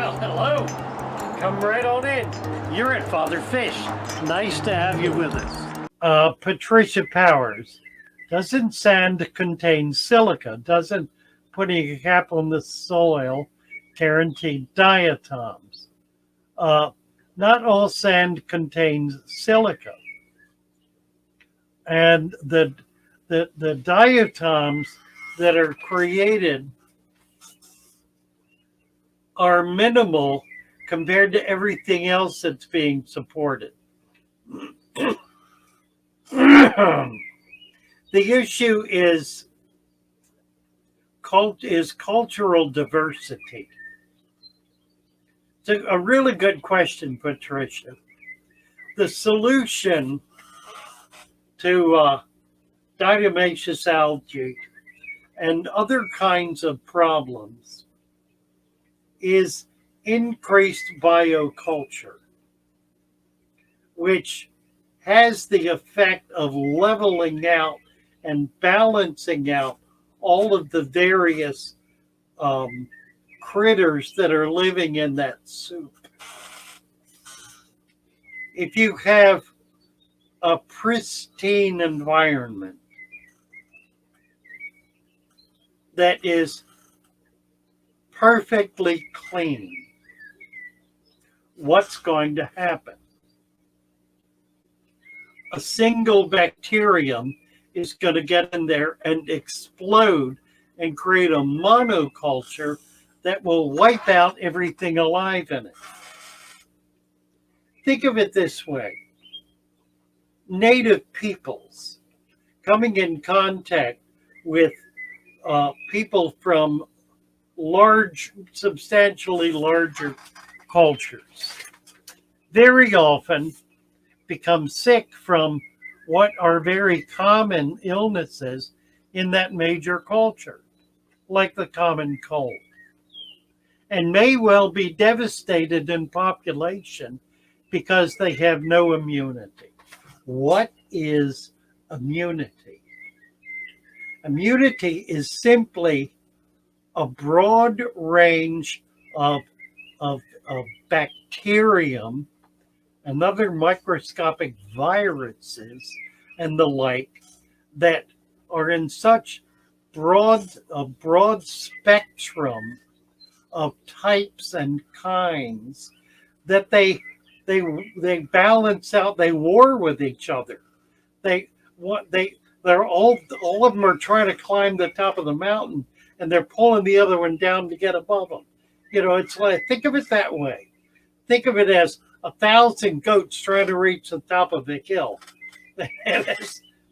Well, hello. Come right on in. You're at Father Fish. Nice to have you with us. Patricia Powers. Doesn't sand contain silica? Doesn't putting a cap on the soil guarantee diatoms? Not all sand contains silica. And the diatoms that are created are minimal compared to everything else that's being supported. The issue is cultural diversity. It's a really good question, Patricia. The solution to diatomaceous algae and other kinds of problems is increased bioculture, which has the effect of leveling out and balancing out all of the various critters that are living in that soup. If you have a pristine environment that is perfectly clean, what's going to happen? A single bacterium is going to get in there and explode and create a monoculture that will wipe out everything alive in it. Think of it this way. Native peoples coming in contact with people from substantially larger cultures very often become sick from what are very common illnesses in that major culture, like the common cold, and may well be devastated in population because they have no immunity. What is immunity? Immunity is simply a broad range of bacterium and other microscopic viruses and the like that are in such a broad spectrum of types and kinds that they balance out, they war with each other. They're all of them are trying to climb the top of the mountain, and they're pulling the other one down to get above them. You know, it's like, think of it that way. Think of it as 1,000 goats trying to reach the top of the hill.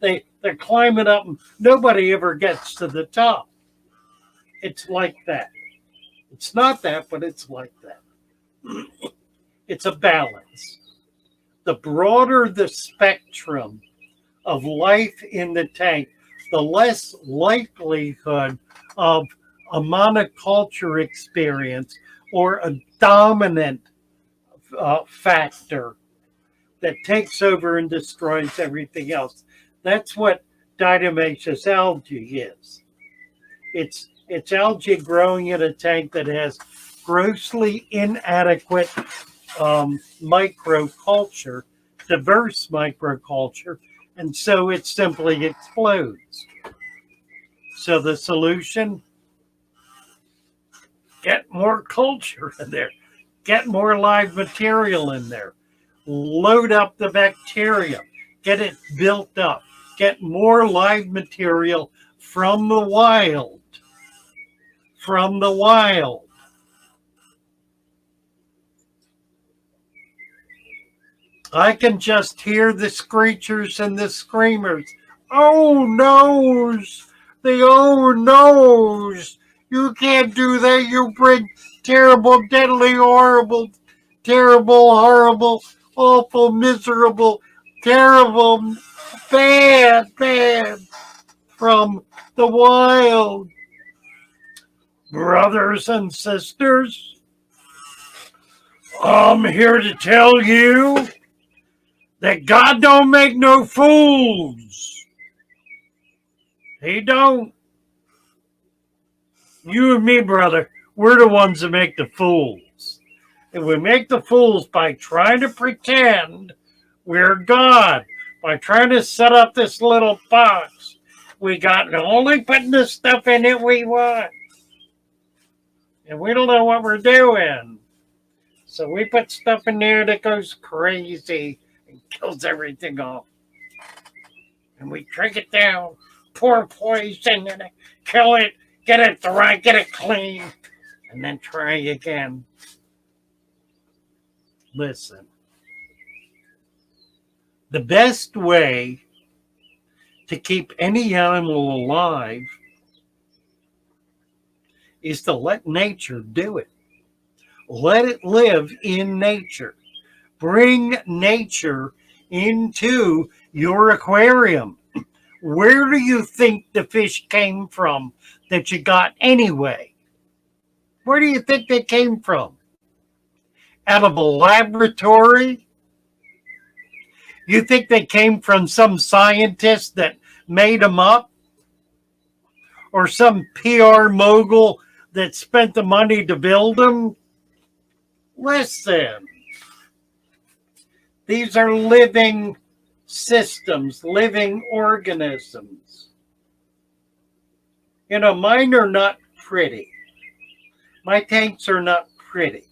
They're climbing up, and nobody ever gets to the top. It's like that. It's not that, but it's like that. It's a balance. The broader the spectrum of life in the tank, the less likelihood of a monoculture experience or a dominant factor that takes over and destroys everything else. That's what diatomaceous algae is. It's algae growing in a tank that has grossly inadequate microculture, diverse microculture, and so it simply explodes. So the solution, get more culture in there, get more live material in there, load up the bacteria, get it built up, get more live material from the wild. I can just hear the screechers and the screamers. Oh noes, the oh noes. You can't do that. You bring terrible, deadly, horrible, terrible, horrible, awful, miserable, terrible, bad from the wild. Brothers and sisters, I'm here to tell you that God don't make no fools. He don't. You and me, brother, we're the ones that make the fools. And we make the fools by trying to pretend we're God, by trying to set up this little box. We got only putting the stuff in it we want. And we don't know what we're doing. So we put stuff in there that goes crazy and kills everything off. And we drink it down, pour poison in it, kill it, get it dry, get it clean, and then try again. Listen, the best way to keep any animal alive is to let nature do it. Let it live in nature. Bring nature into your aquarium. Where do you think the fish came from that you got anyway? Where do you think they came from? Out of a laboratory? You think they came from some scientist that made them up? Or some PR mogul that spent the money to build them? Listen, these are living systems, living organisms. You know, mine are not pretty. My tanks are not pretty.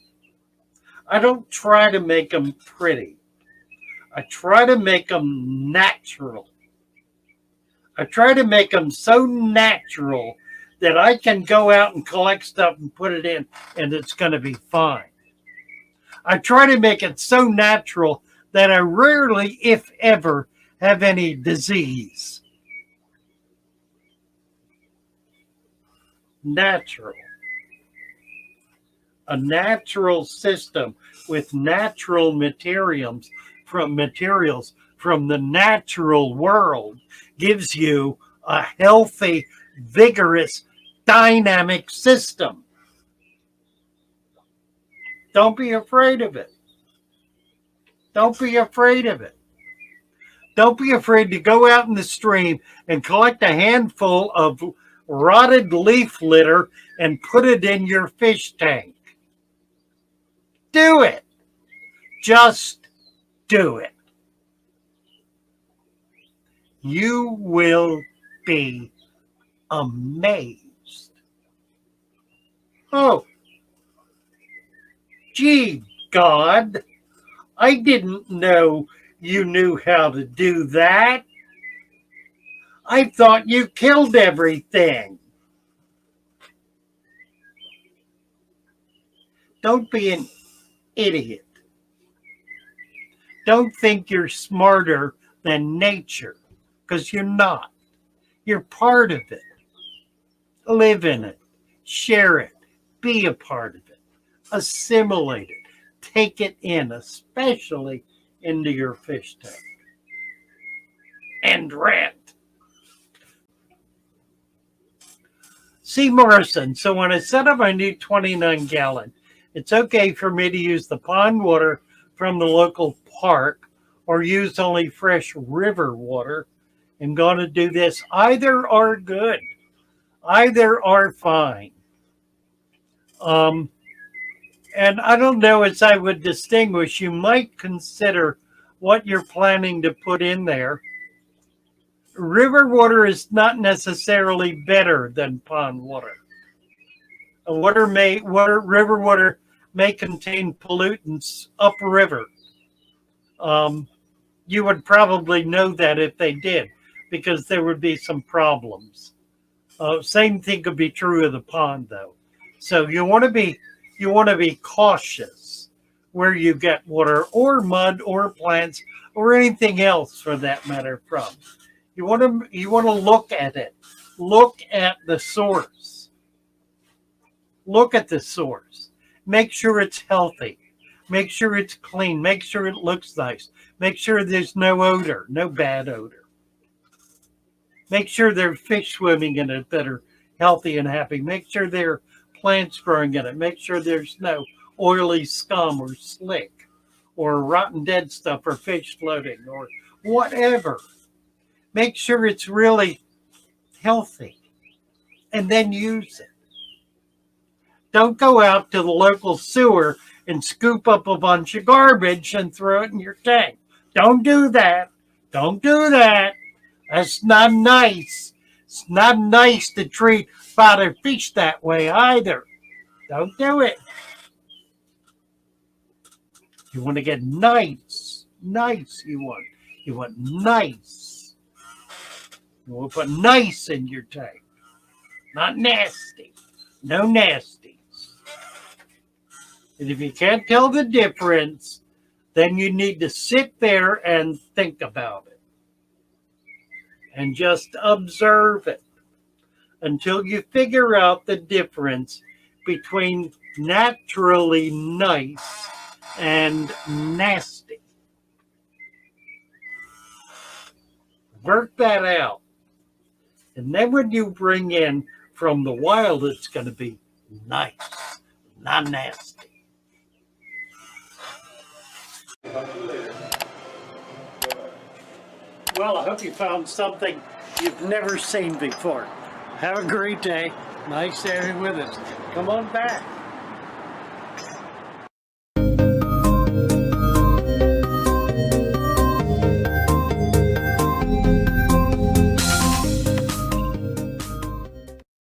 I don't try to make them pretty. I try to make them natural. I try to make them so natural that I can go out and collect stuff and put it in and it's going to be fine. I try to make it so natural that I rarely, if ever, have any disease. Natural. A natural system with natural materials from the natural world gives you a healthy, vigorous, dynamic system. Don't be afraid of it. Don't be afraid of it. Don't be afraid to go out in the stream and collect a handful of rotted leaf litter and put it in your fish tank. Do it. Just do it. You will be amazed. Oh, gee, God, I didn't know you knew how to do that. I thought you killed everything. Don't be an idiot. Don't think you're smarter than nature, because you're not. You're part of it. Live in it. Share it. Be a part of it. Assimilate it. Take it in, especially into your fish tank. And rent. C. Morrison. So when I set up my new 29-gallon, it's okay for me to use the pond water from the local park or use only fresh river water. I'm going to do this. Either are good. Either are fine. And I don't know as I would distinguish. You might consider what you're planning to put in there. River water is not necessarily better than pond water. River water may contain pollutants upriver. You would probably know that if they did, because there would be some problems. Same thing could be true of the pond, though. So you want to be cautious where you get water or mud or plants or anything else for that matter from. You want to look at it. Look at the source. Look at the source. Make sure it's healthy. Make sure it's clean. Make sure it looks nice. Make sure there's no odor, no bad odor. Make sure there are fish swimming in it that are healthy and happy. Make sure there are plants growing in it. Make sure there's no oily scum or slick or rotten dead stuff or fish floating or whatever. Make sure it's really healthy and then use it. Don't go out to the local sewer and scoop up a bunch of garbage and throw it in your tank. Don't do that. Don't do that. That's not nice. It's not nice to treat father fish that way either. Don't do it. You want to get nice. Nice you want. You want nice. You want to put nice in your tank. Not nasty. No nasties. And if you can't tell the difference, then you need to sit there and think about it. And just observe it until you figure out the difference between naturally nice and nasty. Work that out. And then when you bring in from the wild, it's going to be nice, not nasty. Well, I hope you found something you've never seen before. Have a great day. Nice having you with us. Come on back.